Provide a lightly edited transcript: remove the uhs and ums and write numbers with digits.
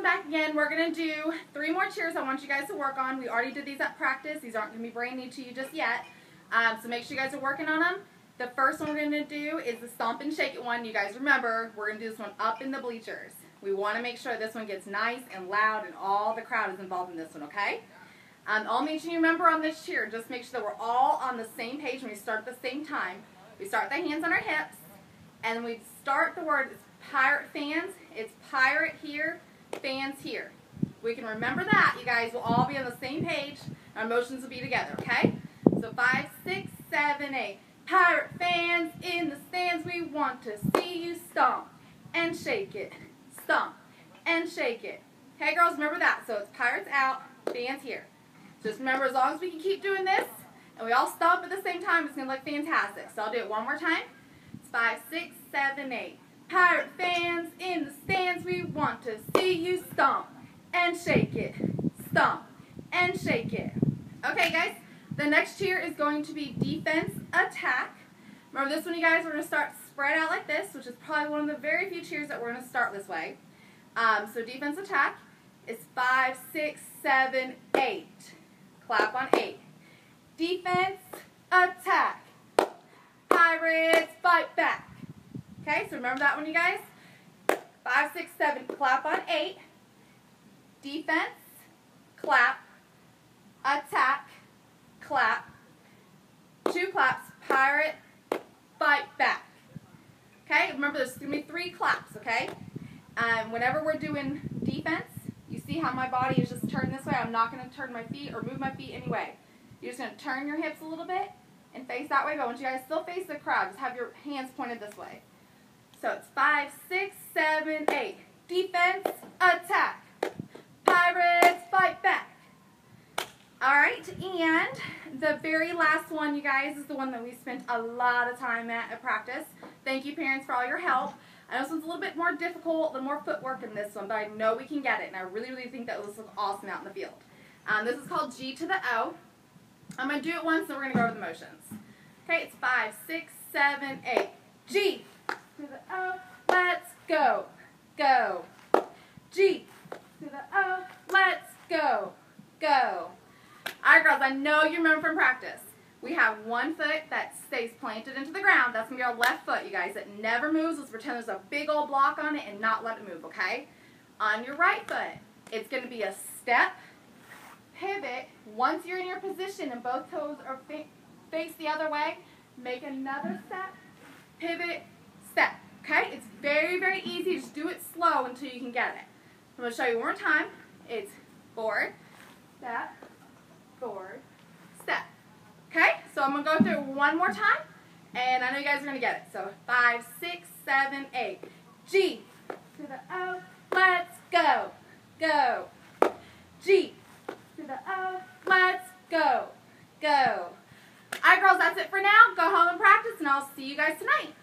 welcome back again. We're going to do 3 more cheers I want you guys to work on. We already did these at practice. These aren't going to be brand new to you just yet. So make sure you guys are working on them. The first one we're going to do is the stomp and shake it one. You guys remember, we're going to do this one up in the bleachers. We want to make sure this one gets nice and loud and all the crowd is involved in this one, okay? I'll make sure you remember on this cheer, just make sure that we're all on the same page when we start at the same time. We start with the hands on our hips, and we start the word, it's pirate fans. It's pirate here, fans here. We can remember that. You guys will all be on the same page. Our motions will be together, okay? So 5, 6, 7, 8. Pirate fans in the stands, we want to see you stomp and shake it. Stomp and shake it. Okay, girls, remember that. So it's pirates out, fans here. Just remember, as long as we can keep doing this, and we all stomp at the same time, it's going to look fantastic. So I'll do it one more time. It's 5, 6, 7, 8. Pirate fans in the stands, we want to see you stomp and shake it. Stomp and shake it. Okay, guys, the next cheer is going to be defense attack. Remember this one, you guys, we're going to start spread out like this, which is probably one of the very few cheers that we're going to start this way. So defense attack is 5, 6, 7, 8. Clap on 8. Defense attack. Pirates fight back. Okay, so remember that one, you guys? 5, 6, 7, clap on 8. Defense, clap, attack, clap. 2 claps, pirate, fight back. Okay, remember there's going to be 3 claps, okay? Whenever we're doing defense, you see how my body is just turned this way? I'm not going to turn my feet or move my feet anyway. You're just going to turn your hips a little bit and face that way, but I want you guys still face the crowd. Just have your hands pointed this way. So it's 5, 6, 7, 8. Defense, attack. Pirates, fight back. Alright, and the very last one, you guys, is the one that we spent a lot of time at practice. Thank you, parents, for all your help. I know this one's a little bit more difficult, the more footwork in this one, but I know we can get it, and I really, really think that will look awesome out in the field. This is called G to the O. I'm going to do it once, and we're going to go over the motions. Okay, it's 5, 6, 7, 8. G to the O, let's go, go. G to the O, let's go, go. Alright, girls, I know you remember from practice. We have one foot that stays planted into the ground. That's going to be our left foot, you guys. It never moves. Let's pretend there's a big old block on it and not let it move, okay? On your right foot, it's going to be a step, pivot. Once you're in your position and both toes are face the other way, make another step, pivot, step. Okay? It's very, very easy. Just do it slow until you can get it. I'm going to show you one more time. It's forward, step, forward, step. Okay? So I'm going to go through it one more time, and I know you guys are going to get it. So 5, 6, 7, 8. G to the O, let's go, go. G to the O, let's go, go. All right, girls, that's it for now. Go home and practice, and I'll see you guys tonight.